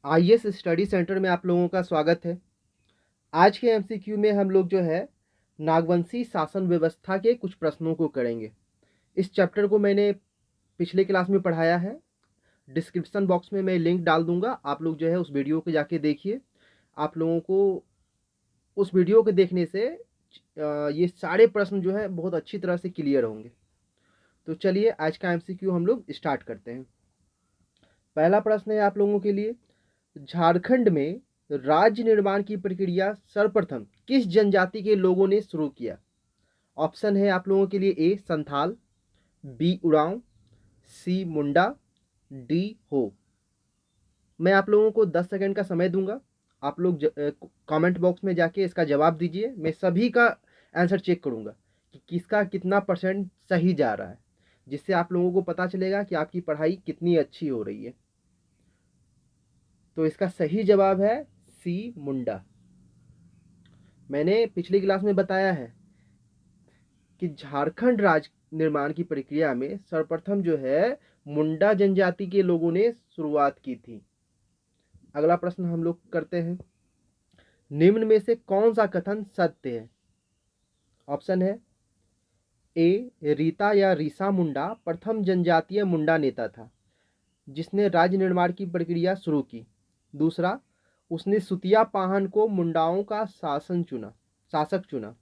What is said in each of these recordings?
IAS study centre में आप लोगों का स्वागत है। आज के एमसीक्यू में हम लोग जो है नागवंशी शासन व्यवस्था के कुछ प्रश्नों को करेंगे। इस चैप्टर को मैंने पिछले क्लास में पढ़ाया है। डिस्क्रिप्शन बॉक्स में मैं लिंक डाल दूंगा, आप लोग जो है उस वीडियो को जाके देखिए। आप लोगों को उस वीडियो के देखने से ये सारे प्रश्न जो है बहुत अच्छी तरह से क्लियर होंगे। तो चलिए आज का एमसीक्यू हम लोग स्टार्ट करते हैं। पहला प्रश्न है आप लोगों के लिए, झारखंड में राज्य निर्माण की प्रक्रिया सर्वप्रथम किस जनजाति के लोगों ने शुरू किया? ऑप्शन है आप लोगों के लिए, ए संथाल, बी उरांव, सी मुंडा, डी हो। मैं आप लोगों को 10 सेकंड का समय दूंगा। आप लोग कमेंट बॉक्स में जाके इसका जवाब दीजिए। मैं सभी का आंसर चेक करूंगा कि किसका कितना परसेंट सही जा रहा है, जिससे आप लोगों को पता चलेगा कि आपकी पढ़ाई कितनी अच्छी हो रही है। तो इसका सही जवाब है सी मुंडा। मैंने पिछली क्लास में बताया है कि झारखंड राज्य निर्माण की प्रक्रिया में सर्वप्रथम जो है मुंडा जनजाति के लोगों ने शुरुआत की थी। अगला प्रश्न हम लोग करते हैं, निम्न में से कौन सा कथन सत्य है? ऑप्शन है, ए रीता या रीसा मुंडा प्रथम जनजातीय मुंडा नेता था जिसने राज्य निर्माण की प्रक्रिया शुरू की। दूसरा, उसने सुतिया पाहन को मुंडाओं का शासक चुना।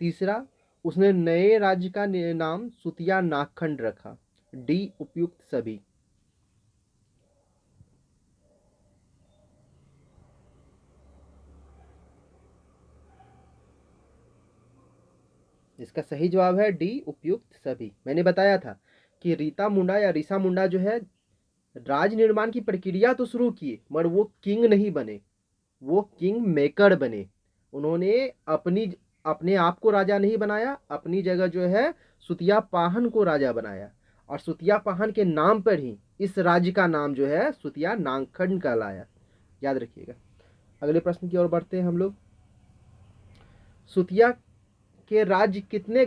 तीसरा, उसने नए राज्य का नाम सुतिया नागखंड रखा। डी उपयुक्त सभी। इसका सही जवाब है डी उपयुक्त सभी। मैंने बताया था कि रीता मुंडा या रीसा मुंडा जो है राज निर्माण की प्रक्रिया तो शुरू किए, मगर वो किंग नहीं बने, वो किंग मेकर बने। उन्होंने अपने आप को राजा नहीं बनाया, अपनी जगह जो है सुतिया पाहन को राजा बनाया, और सुतिया पाहन के नाम पर ही इस राज्य का नाम जो है सुतिया नागखंड कहलाया। याद रखिएगा। अगले प्रश्न की ओर बढ़ते हैं हम लोग। सुतिया के राज्य कितने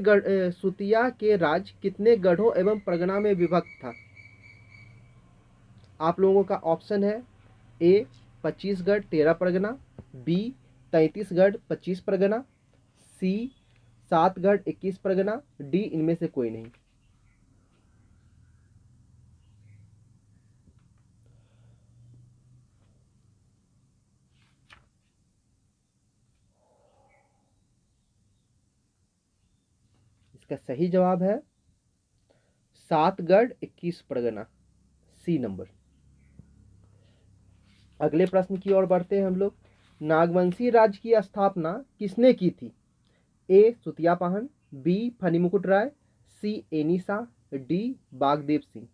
गढ़ों एवं परगना में विभक्त था? आप लोगों का ऑप्शन है, ए 25 गढ़ 13 परगना, बी 33 गढ़ 25 परगना, सी 7 गढ़ 21 परगना, डी इनमें से कोई नहीं। इसका सही जवाब है 7 गढ़ 21 परगना, सी नंबर। अगले प्रश्न की ओर बढ़ते हैं हम लोग। नागवंशी राज्य की स्थापना किसने की थी? ए सुतिया पाहन, बी फनी मुकुट राय, सी एनिसा, डी बागदेव सिंह।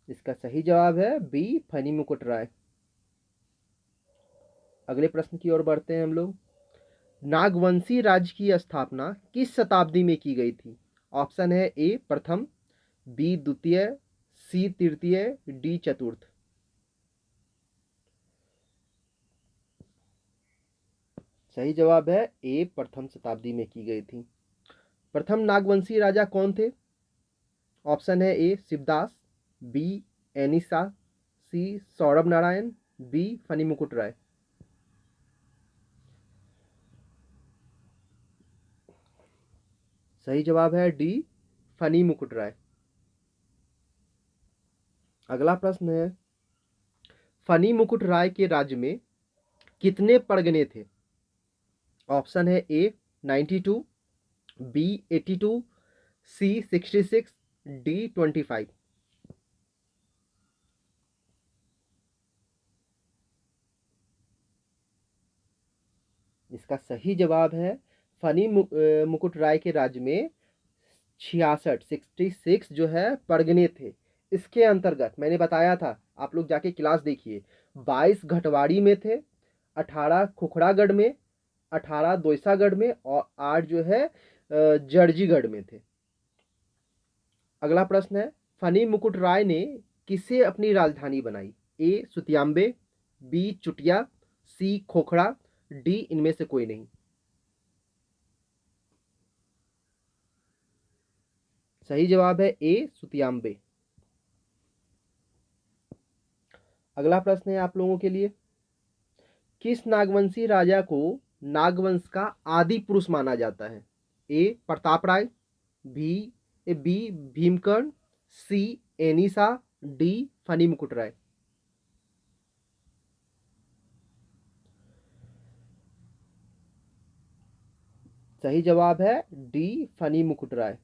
इसका सही जवाब है बी फनी मुकुट राय। अगले प्रश्न की ओर बढ़ते हैं हम लोग। नागवंशी राज्य की स्थापना किस शताब्दी में की गई थी? ऑप्शन है, ए प्रथम, बी द्वितीय, सी तृतीय, डी चतुर्थ। सही जवाब है ए प्रथम शताब्दी में की गई थी। प्रथम नागवंशी राजा कौन थे? ऑप्शन है, ए शिवदास, बी एनिसा, सी सौरभ नारायण, बी फनी मुकुट राय। सही जवाब है डी फनी मुकुट राय। अगला प्रश्न है, फनी मुकुट राय के राज्य में कितने परगने थे? ऑप्शन है, ए 92, बी 82, सी 66, डी 25। इसका सही जवाब है फनी मुकुट राय के राज्य में 66 जो है परगने थे। इसके अंतर्गत मैंने बताया था, आप लोग जाके क्लास देखिए, 22 घटवाड़ी में थे, 18 खुखड़ागढ़ में, 18 दोयसागढ़ में, और 8 जो है जर्जीगढ़ में थे। अगला प्रश्न है, फनी मुकुट राय ने किसे अपनी राजधानी बनाई? ए सुतियाम्बे, बी चुटिया, सी खोखड़ा, डी इनमें से कोई नहीं। सही जवाब है ए सुतियांबे। अगला प्रश्न है आप लोगों के लिए, किस नागवंशी राजा को नागवंश का आदि पुरुष माना जाता है? ए प्रताप राय, बी भीमकर्ण, सी एनिसा, डी फनी मुकुट राय। सही जवाब है डी फनी मुकुट राय।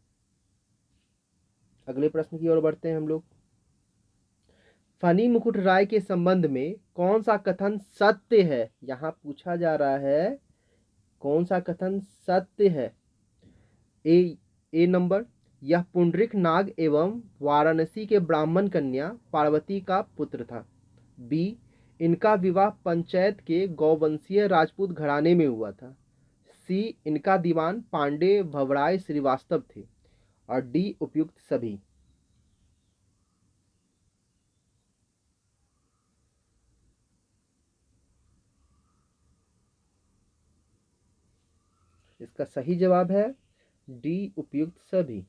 अगले प्रश्न की ओर बढ़ते हैं हम लोग। फनी मुकुट राय के संबंध में कौन सा कथन सत्य है? यहां पूछा जा रहा है कौन सा कथन सत्य है। ए नंबर, यह पुंडरीक नाग एवं वाराणसी के ब्राह्मण कन्या पार्वती का पुत्र था। बी, इनका विवाह पंचायत के गौवंशीय राजपूत घराने में हुआ था। सी, इनका दीवान पांडे भवराय श्रीवास्तव थे। और डी उपयुक्त सभी। इसका सही जवाब है डी उपयुक्त सभी।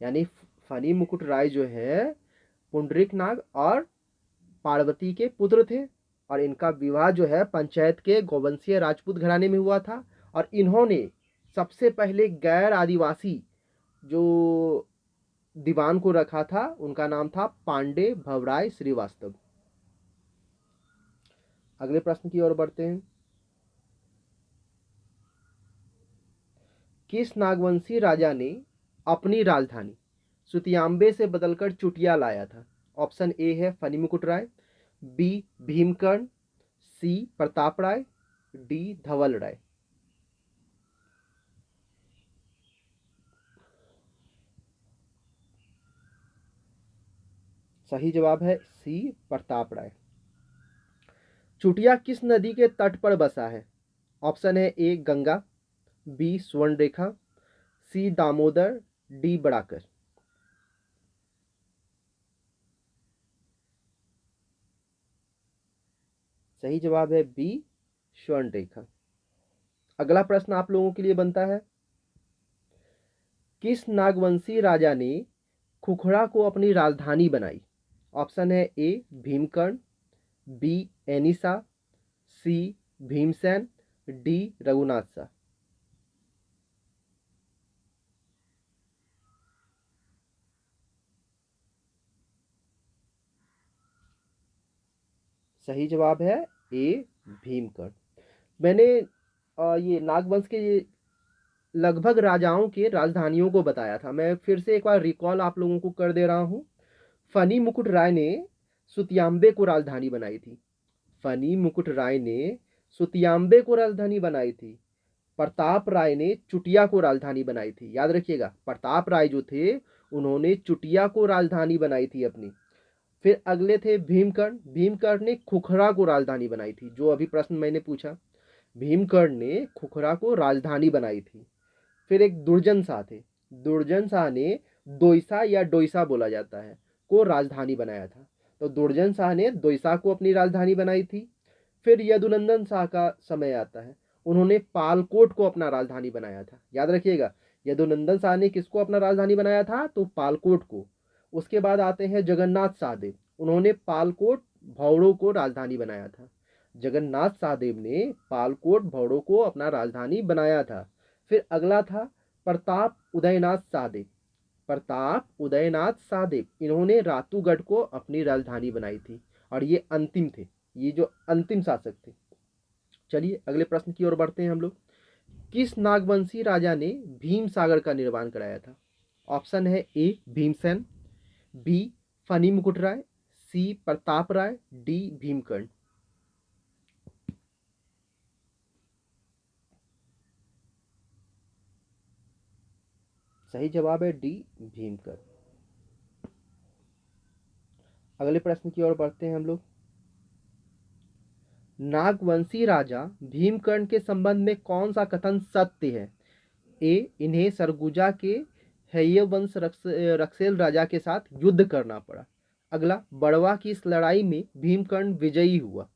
यानी फनी मुकुट राय जो है पुंडरीक नाग और पार्वती के पुत्र थे और इनका विवाह जो है पंचायत के गौवंशीय राजपूत घराने में हुआ था। और इन्होंने सबसे पहले गैर आदिवासी जो दीवान को रखा था उनका नाम था पांडे भवराय श्रीवास्तव। अगले प्रश्न की ओर बढ़ते हैं। किस नागवंशी राजा ने अपनी राजधानी सुतियांबे से बदलकर चुटिया लाया था? ऑप्शन ए है फनी मुकुट राय, बी भीमकर्ण, सी प्रताप राय, डी धवल राय। सही जवाब है सी प्रताप राय। चुटिया किस नदी के तट पर बसा है? ऑप्शन है ए गंगा, बी स्वर्णरेखा, सी दामोदर, डी बड़ाकर। सही जवाब है बी स्वर्णरेखा। अगला प्रश्न आप लोगों के लिए बनता है, किस नागवंशी राजा ने खुखड़ा को अपनी राजधानी बनाई? ऑप्शन है ए भीमकर्ण, बी एनिसा, सी भीमसेन, डी रघुनाथ शाह। सही जवाब है ए भीमकर्ण। मैंने ये नागवंश के लगभग राजाओं के राजधानियों को बताया था। मैं फिर से एक बार रिकॉल आप लोगों को कर दे रहा हूँ। फनी मुकुट राय ने सुतियांबे को राजधानी बनाई थी। फनी मुकुट राय ने सुतियांबे को राजधानी बनाई थी। प्रताप राय ने चुटिया को राजधानी बनाई थी। याद रखिएगा, प्रताप राय जो थे उन्होंने चुटिया को राजधानी बनाई थी अपनी। फिर अगले थे भीमकर्ण। भीमकर्ण ने खुखरा को राजधानी बनाई थी, जो अभी प्रश्न मैंने पूछा। भीमकर्ण ने खुखरा को राजधानी बनाई थी। फिर एक दुर्जन शाह थे। दुर्जन शाह ने दोइसा या डोइसा बोला जाता है को राजधानी बनाया था। तो दुर्जन शाह ने दोइसा को अपनी राजधानी बनाई थी। फिर यदुनंदन शाह का समय आता है, उन्होंने पालकोट को अपना राजधानी बनाया था। याद रखिएगा, यदुनंदन शाह ने किसको अपना राजधानी बनाया था? तो पालकोट को। उसके बाद आते हैं जगन्नाथ शाहदेव, उन्होंने पालकोट भौड़ों को राजधानी बनाया था। जगन्नाथ शाहदेव ने पालकोट भौड़ों को अपना राजधानी बनाया था। फिर अगला था प्रताप उदयनाथ शाहदेव। प्रताप उदयनाथ शाहदेव, इन्होंने रातूगढ़ को अपनी राजधानी बनाई थी और ये अंतिम थे, ये जो अंतिम शासक थे। चलिए अगले प्रश्न की ओर बढ़ते हैं हम लोग। किस नागवंशी राजा ने भीम सागर का निर्माण कराया था? ऑप्शन है ए भीमसेन, बी फनी मुकुट राय, सी प्रताप राय, डी भीमकर्ण। सही जवाब है डी भीमकर्ण। अगले प्रश्न की ओर बढ़ते हैं हम लोग। नागवंशी राजा भीमकर्ण के संबंध में कौन सा कथन सत्य है? ए, इन्हें सरगुजा के हैयवंश रक्सेल राजा के साथ युद्ध करना पड़ा। अगला, बड़वा की इस लड़ाई में भीमकर्ण विजयी हुआ।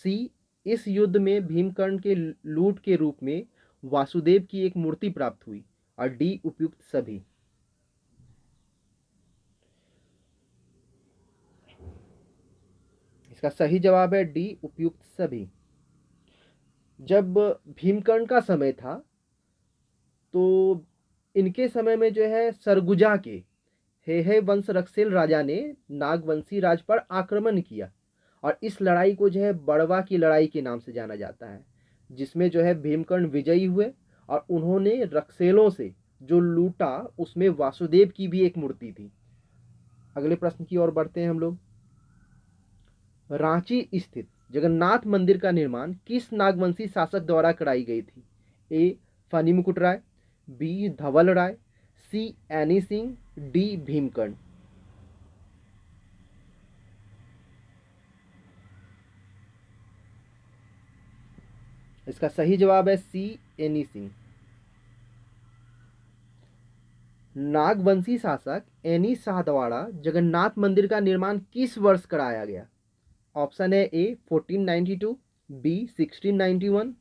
सी, इस युद्ध में भीमकर्ण के लूट के रूप में वासुदेव की एक मूर्ति प्राप्त हुई। और डी उपयुक्त सभी। इसका सही जवाब है डी उपयुक्त सभी। जब भीमकर्ण का समय था तो इनके समय में जो है सरगुजा के हेहे वंश रक्षेल राजा ने नागवंशी राज पर आक्रमण किया और इस लड़ाई को जो है बड़वा की लड़ाई के नाम से जाना जाता है, जिसमें जो है भीमकर्ण विजयी हुए और उन्होंने रक्षेलों से जो लूटा उसमें वासुदेव की भी एक मूर्ति थी। अगले प्रश्न की ओर बढ़ते हैं हम लोग। रांची स्थित जगन्नाथ मंदिर का निर्माण किस नागवंशी शासक द्वारा कराई गई थी? ए फनी मुकुट राय, बी धवल राय, सी एनी सिंह, डी भीमकर्ण। इसका सही जवाब है सी एनी सिंह। नागवंशी शासक एनी शाह द्वारा जगन्नाथ मंदिर का निर्माण किस वर्ष कराया गया? ऑप्शन है ए 1492, बी 1691,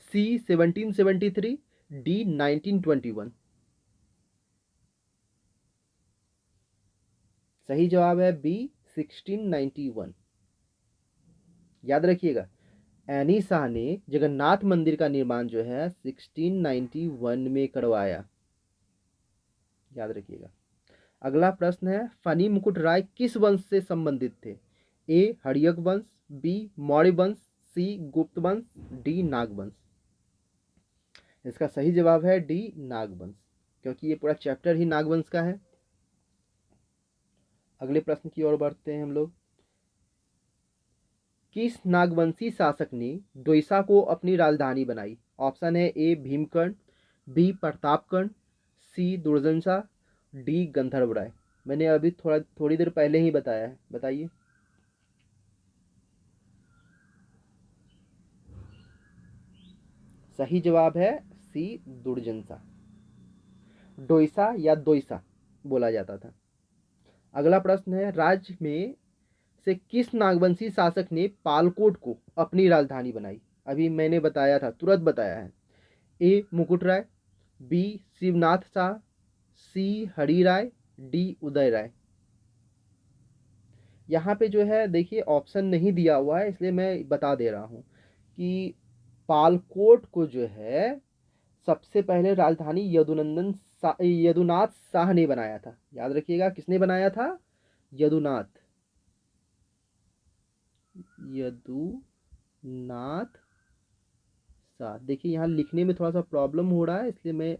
सी 1773, डी 1921। सही जवाब है बी 1691। याद रखिएगा, एनी शाह ने जगन्नाथ मंदिर का निर्माण जो है 1691 में करवाया। याद रखिएगा। अगला प्रश्न है, फनी मुकुट राय किस वंश से संबंधित थे? ए हड़यक वंश, बी मौर्य वंश, सी गुप्त वंश, डी नागवंश। इसका सही जवाब है डी नागवंश, क्योंकि ये पूरा चैप्टर ही नागवंश का है। अगले प्रश्न की ओर बढ़ते हैं हम लोग। किस नागवंशी शासक ने द्वैसा को अपनी राजधानी बनाई? ऑप्शन है ए भीमकर्ण, बी प्रतापकर्ण, सी दुर्जनसा, डी गंधर्व राय। मैंने अभी थोड़ी देर पहले ही बताया है, बताइए। सही जवाब है सी दुर्जनसा। डोइसा या दोइसा बोला जाता था। अगला प्रश्न है, राज्य में से किस नागवंशी शासक ने पालकोट को अपनी राजधानी बनाई? अभी मैंने बताया था, तुरंत बताया है। ए मुकुट राय, बी शिवनाथ शाह, सी हरि राय, डी उदय राय। यहाँ पे जो है देखिए ऑप्शन नहीं दिया हुआ है, इसलिए मैं बता दे रहा हूँ कि पालकोट को जो है सबसे पहले राजधानी यदुनाथ शाह ने बनाया था। याद रखिएगा, किसने बनाया था? यदुनाथ शाह। देखिए यहाँ लिखने में थोड़ा सा प्रॉब्लम हो रहा है, इसलिए मैं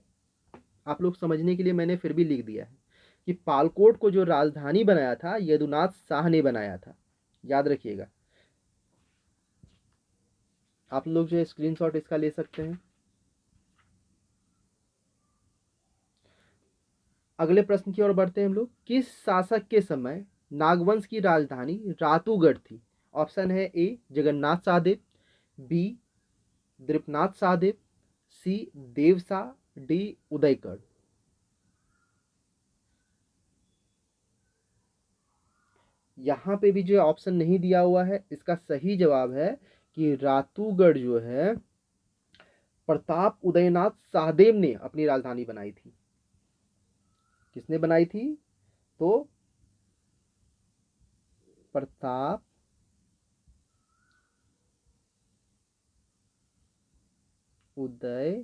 आप लोग समझने के लिए मैंने फिर भी लिख दिया है कि पालकोट को जो राजधानी बनाया था यदुनाथ शाह ने बनाया था। याद रखिएगा। आप लोग जो है स्क्रीनशॉट इसका ले सकते हैं। अगले प्रश्न की ओर बढ़ते हैं हम लोग। किस शासक के समय नागवंश की राजधानी रातूगढ़ थी? ऑप्शन है ए जगन्नाथ सहदेव, बी द्रिपनाथ सहदेव, सी देवशाह, डी उदयकर्ण। यहाँ पे भी जो ऑप्शन नहीं दिया हुआ है, इसका सही जवाब है कि रातूगढ़ जो है प्रताप उदयनाथ सहदेव ने अपनी राजधानी बनाई थी। किसने बनाई थी? तो प्रताप उदयनाथ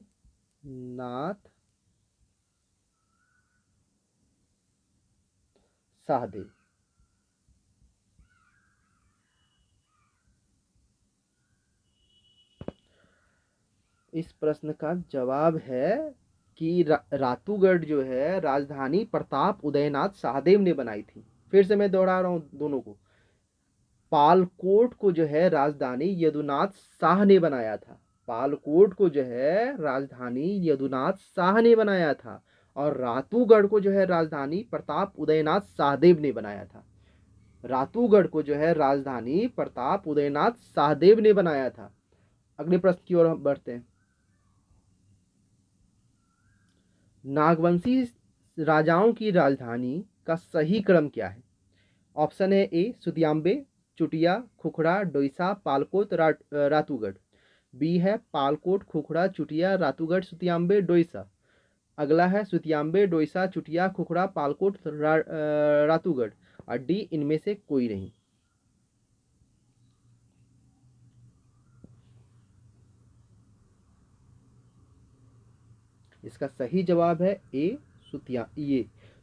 सहदेव। इस प्रश्न का जवाब है कि रातूगढ़ जो है राजधानी प्रताप उदयनाथ सहदेव ने बनाई थी। फिर से मैं दोहरा रहा हूं दोनों को। पालकोट को जो है राजधानी यदुनाथ शाह ने बनाया था। पालकोट को जो है राजधानी यदुनाथ शाह ने बनाया था और रातूगढ़ को जो है राजधानी प्रताप उदयनाथ सहदेव ने बनाया था। रातूगढ़ को जो है राजधानी प्रताप उदयनाथ सहदेव ने बनाया था। अगले प्रश्न की ओर हम बढ़ते हैं। नागवंशी राजाओं की राजधानी का सही क्रम क्या है? ऑप्शन है ए सुतियांबे, चुटिया, खुखड़ा, डोइसा, पालकोट, रातूगढ़। बी है पालकोट, खुखड़ा, चुटिया, रातूगढ़, सुतियांबे, डोइसा। अगला है सुतियांबे, डोईसा, चुटिया, खुखरा, पालकोट, रातूगढ़, और डी इनमें से कोई नहीं। इसका सही जवाब है ए,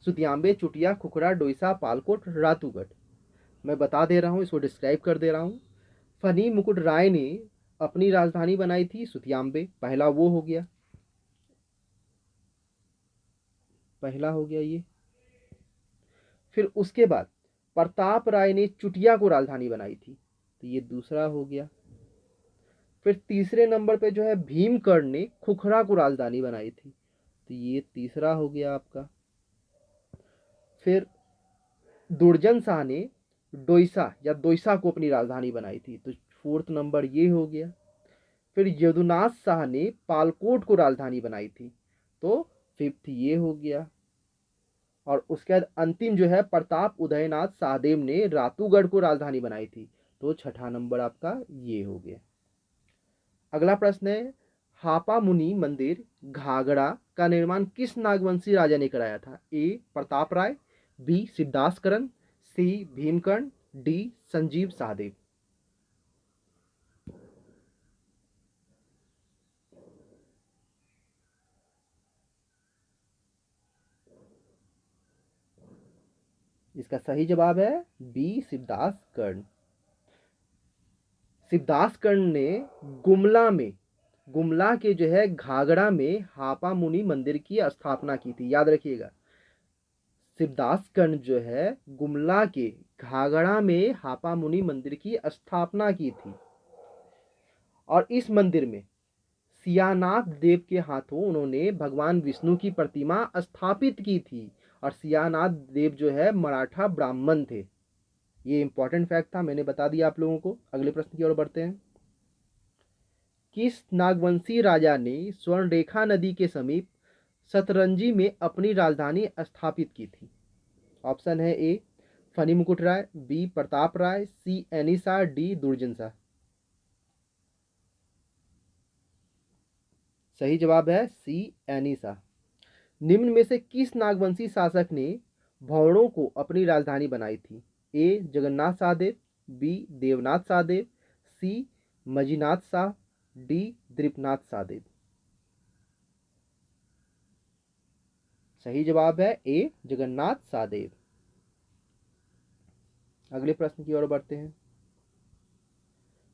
सुतियांबे, चुटिया, खुखरा, डोईसा, पालकोट, रातूगढ़। मैं बता दे रहा हूँ, इसको डिस्क्राइब कर दे रहा हूँ। फनी मुकुट राय ने अपनी राजधानी बनाई थी सुतियांबे, पहला वो हो गया, पहला हो गया ये। फिर उसके बाद प्रताप राय ने चुटिया को राजधानी बनाई थी, तो ये दूसरा हो गया। फिर तीसरे नंबर पे जो है भीमकर्ण ने खुखरा को राजधानी बनाई थी, तो ये तीसरा हो गया आपका। फिर दुर्जन शाह ने डोईसा या दोईसा को अपनी राजधानी बनाई थी, तो फोर्थ नंबर ये हो गया। फिर यदुनाथ शाह ने पालकोट को राजधानी बनाई थी, तो फिफ्थ ये हो गया। और उसके बाद अंतिम जो है प्रताप उदयनाथ शाहदेव ने रातूगढ़ को राजधानी बनाई थी, तो छठा नंबर आपका ये हो गया। अगला प्रश्न है, हापा मुनि मंदिर घाघरा का निर्माण किस नागवंशी राजा ने कराया था? ए प्रताप राय, बी सिद्धासकरण, सी भीमकर्ण, डी संजीव शाहदेव। इसका सही जवाब है बी शिवदासकर्ण। शिवदासकर्ण ने गुमला में, गुमला के जो है घाघरा में हापा मुनि मंदिर की स्थापना की थी, याद रखिएगा। शिवदासकर्ण जो है गुमला के घाघरा में हापा मुनि मंदिर की स्थापना की थी। और इस मंदिर में सियानाथ देव के हाथों उन्होंने भगवान विष्णु की प्रतिमा स्थापित की थी। और सियानाथ देव जो है मराठा ब्राह्मण थे। ये इंपॉर्टेंट फैक्ट था, मैंने बता दिया आप लोगों को। अगले प्रश्न की ओर बढ़ते हैं। किस नागवंशी राजा ने स्वर्णरेखा नदी के समीप सतरंजी में अपनी राजधानी स्थापित की थी? ऑप्शन है ए फनी मुकुट राय, बी प्रताप राय, सी एनिसा, डी दुर्जन शाह। सही जवाब है सी एनिसा। निम्न में से किस नागवंशी शासक ने भौड़ों को अपनी राजधानी बनाई थी? ए जगन्नाथ सहदेव, बी देवनाथ सहदेव, सी मजीनाथ शाह, डी द्रीपनाथ सहदेव। सही जवाब है ए जगन्नाथ सहदेव। अगले प्रश्न की ओर बढ़ते हैं।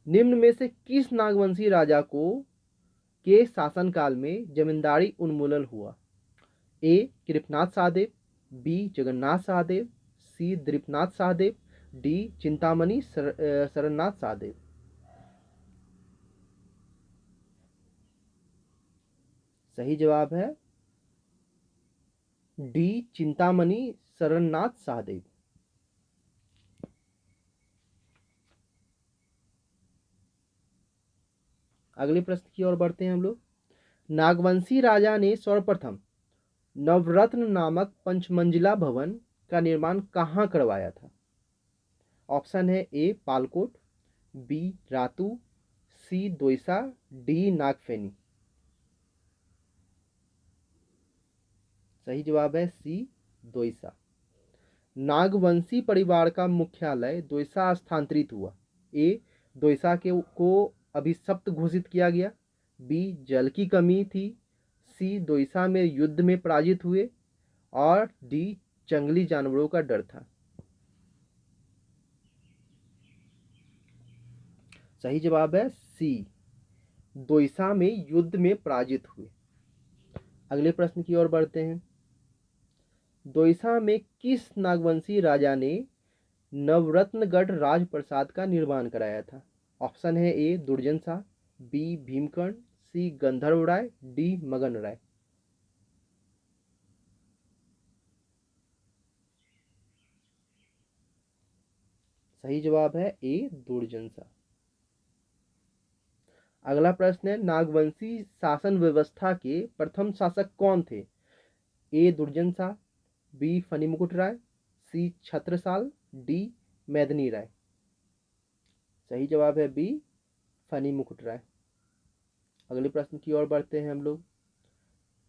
निम्न में से किस नागवंशी राजा को के शासनकाल में जमींदारी उन्मूलन हुआ? ए कृपनाथ सहदेव, बी जगन्नाथ सहदेव, सी द्रीपनाथ सहदेव, डी चिंतामणि शरणनाथ सहदेव। सही जवाब है डी चिंतामणि शरणनाथ सहदेव। अगले प्रश्न की ओर बढ़ते हैं हम लोग। नागवंशी राजा ने सर्वप्रथम नवरत्न नामक पंचमंजिला भवन का निर्माण कहाँ करवाया था? ऑप्शन है ए पालकोट, बी रातू, सी दोईसा, डी नागफेनी। सही जवाब है सी दोईसा। नागवंशी परिवार का मुख्यालय दोईसा स्थानांतरित हुआ। ए दोईसा के को अभिशप्त घोषित किया गया, बी जल की कमी थी, सी दोईसा में युद्ध में पराजित हुए, और डी जंगली जानवरों का डर था। सही जवाब है सी दोईसा में युद्ध में पराजित हुए। अगले प्रश्न की ओर बढ़ते हैं। दोईसा में किस नागवंशी राजा ने नवरत्नगढ़ राजप्रसाद का निर्माण कराया था? ऑप्शन है ए दुर्जन शाह, बी भीमकर्ण, सी गंधर्व राय, डी मगन राय। सही जवाब है ए दुर्जन शाह। अगला प्रश्न है, नागवंशी शासन व्यवस्था के प्रथम शासक कौन थे? ए दुर्जन शाह, बी फनी मुकुट राय, सी छत्रसाल, डी मेदनी राय। सही जवाब है बी फनी मुकुट राय। अगले प्रश्न की ओर बढ़ते हैं हम लोग।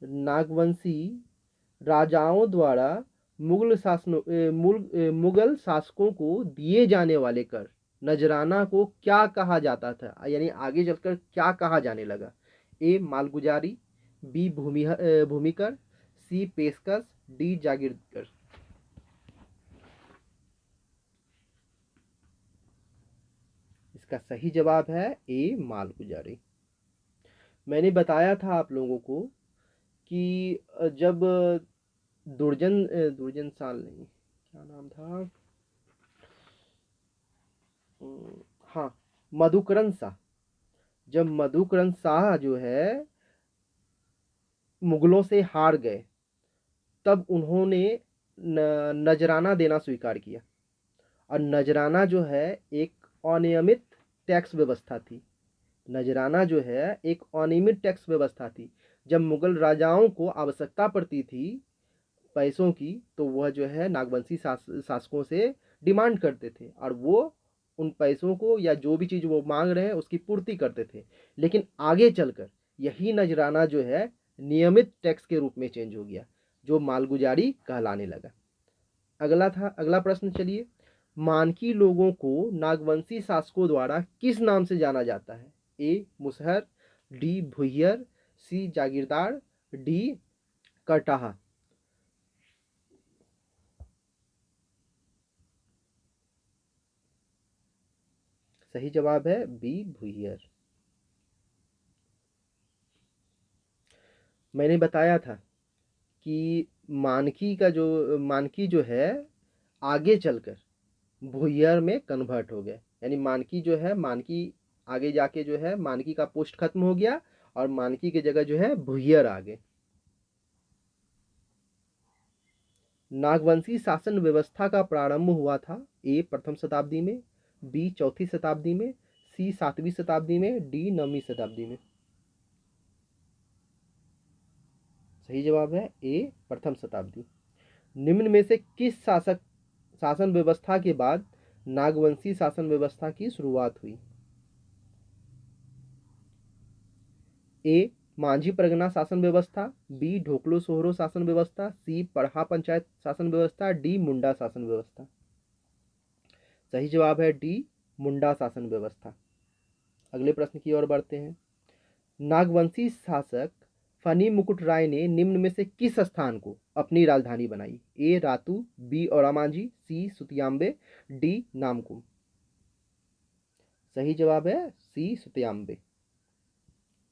नागवंशी राजाओं द्वारा मुगल शासकों को दिए जाने वाले कर नजराना को क्या कहा जाता था, यानी आगे चलकर क्या कहा जाने लगा? ए मालगुजारी, बी भूमिकर, सी पेशकश, डी जागीरकर। इसका सही जवाब है ए मालगुजारी। मैंने बताया था आप लोगों को कि जब दुर्जन साल नहीं, क्या नाम था, हाँ, मधुकरण शाह। जब मधुकरण शाह जो है मुगलों से हार गए, तब उन्होंने नजराना देना स्वीकार किया। और नजराना जो है एक अनियमित टैक्स व्यवस्था थी। नजराना जो है एक अनियमित टैक्स व्यवस्था थी। जब मुगल राजाओं को आवश्यकता पड़ती थी पैसों की, तो वह जो है नागवंशी शासकों से डिमांड करते थे, और वो उन पैसों को या जो भी चीज़ वो मांग रहे हैं उसकी पूर्ति करते थे। लेकिन आगे चलकर यही नजराना जो है नियमित टैक्स के रूप में चेंज हो गया, जो मालगुजारी कहलाने लगा। अगला प्रश्न चलिए। मानकी लोगों को नागवंशी शासकों द्वारा किस नाम से जाना जाता है? ए मुसहर, डी भुइयर, सी जागीरदार, डी कटाहा। सही जवाब है बी भुइयर। मैंने बताया था कि मानकी जो है आगे चलकर भुइयर में कन्वर्ट हो गया, यानी मानकी जो है मानकी आगे जाके जो है मानकी का पोस्ट खत्म हो गया और मानकी की जगह जो है भुइयर आ गए। नागवंशी शासन व्यवस्था का प्रारंभ हुआ था ए प्रथम शताब्दी में, बी चौथी शताब्दी में, सी सातवीं शताब्दी में, डी नौवीं शताब्दी में। सही जवाब है ए प्रथम शताब्दी। निम्न में से किस शासन व्यवस्था के बाद नागवंशी शासन व्यवस्था की शुरुआत हुई? ए मांझी परगना शासन व्यवस्था, बी ढोकलो सोहरो शासन व्यवस्था, सी पढ़ा पंचायत शासन व्यवस्था, डी मुंडा शासन व्यवस्था। सही जवाब है डी मुंडा शासन व्यवस्था। अगले प्रश्न की ओर बढ़ते हैं। नागवंशी शासक फनी मुकुट राय ने निम्न में से किस स्थान को अपनी राजधानी बनाई? ए रातू, बी ओरामांझी, सी सुतियाम्बे, डी नामकुम। सही जवाब है सी सुतियाम्बे।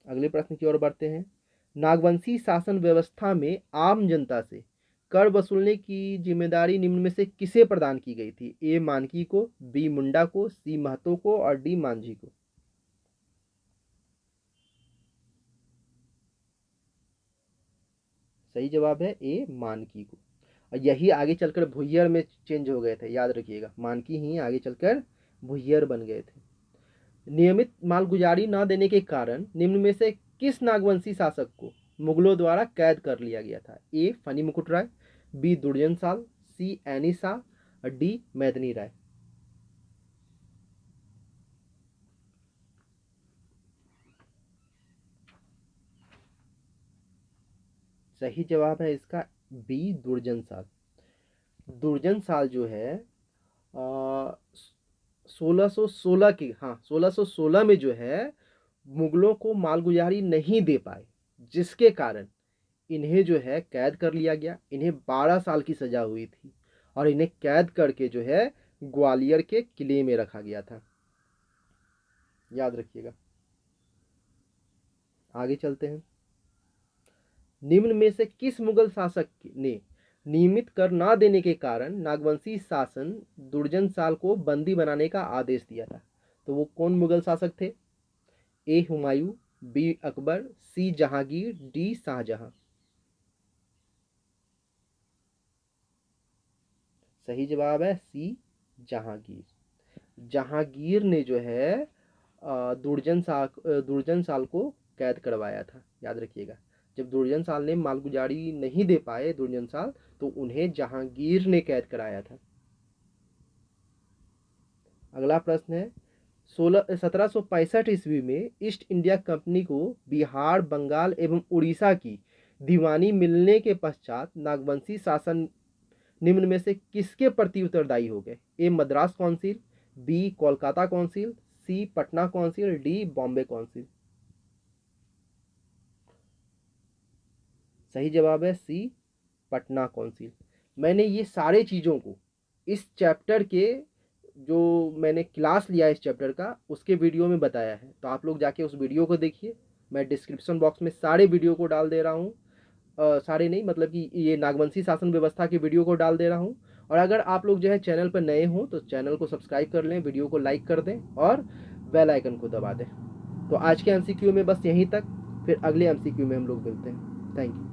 अगले प्रश्न की ओर बढ़ते हैं। नागवंशी शासन व्यवस्था में आम जनता से कर वसूलने की जिम्मेदारी निम्न में से किसे प्रदान की गई थी? ए मानकी को, बी मुंडा को, सी महतो को और डी मांझी को। सही जवाब है ए मानकी को। और यही आगे चलकर भुइयर में चेंज हो गए थे, याद रखिएगा, मानकी ही आगे चलकर भुइयर बन गए थे। नियमित मालगुजारी न देने के कारण निम्न में से किस नागवंशी शासक को मुगलों द्वारा कैद कर लिया गया था? ए फनी मुकुट राय, बी दुर्जन साल, सी एनी शाह और डी मैदनी राय। सही जवाब है इसका बी दुर्जन साल। दुर्जन साल जो है 1616 की, हाँ 1616 में जो है मुगलों को मालगुजारी नहीं दे पाए, जिसके कारण इन्हें जो है कैद कर लिया गया। इन्हें 12 साल की सजा हुई थी और इन्हें कैद करके जो है ग्वालियर के किले में रखा गया था, याद रखिएगा। आगे चलते हैं। निम्न में से किस मुगल शासक ने नियमित कर न देने के कारण नागवंशी शासन दुर्जन साल को बंदी बनाने का आदेश दिया था? तो वो कौन मुगल शासक थे? ए हुमायूं, बी अकबर, सी जहांगीर, डी शाहजहां। सही जवाब है सी जहांगीर। जहांगीर ने जो है दुर्जन साल को कैद करवाया था, याद रखिएगा। जब दुर्जन साल ने मालगुजारी नहीं दे पाए दुर्जन साल, तो उन्हें जहांगीर ने कैद कराया था। अगला प्रश्न है। 1765 ईस्वी में ईस्ट इंडिया कंपनी को बिहार, बंगाल एवं उड़ीसा की दीवानी मिलने के पश्चात नागवंशी शासन निम्न में से किसके प्रति उत्तरदायी हो गए? A Madras council, B Kolkata council, C Patna council, D Bombay council. सही जवाब है सी पटना काउंसिल। मैंने ये सारे चीज़ों को इस चैप्टर के जो मैंने क्लास लिया इस चैप्टर का उसके वीडियो में बताया है, तो आप लोग जाके उस वीडियो को देखिए। मैं डिस्क्रिप्शन बॉक्स में सारे वीडियो को डाल दे रहा हूँ, सारे नहीं मतलब कि ये नागवंशी शासन व्यवस्था की वीडियो को डाल दे रहा हूँ। और अगर आप लोग जो है चैनल पर नए हों तो चैनल को सब्सक्राइब कर लें, वीडियो को लाइक कर दें और बेल आइकन को दबा दें। तो आज के एमसीक्यू में बस यहीं तक, फिर अगले एमसीक्यू में हम लोग मिलते हैं। Thank you.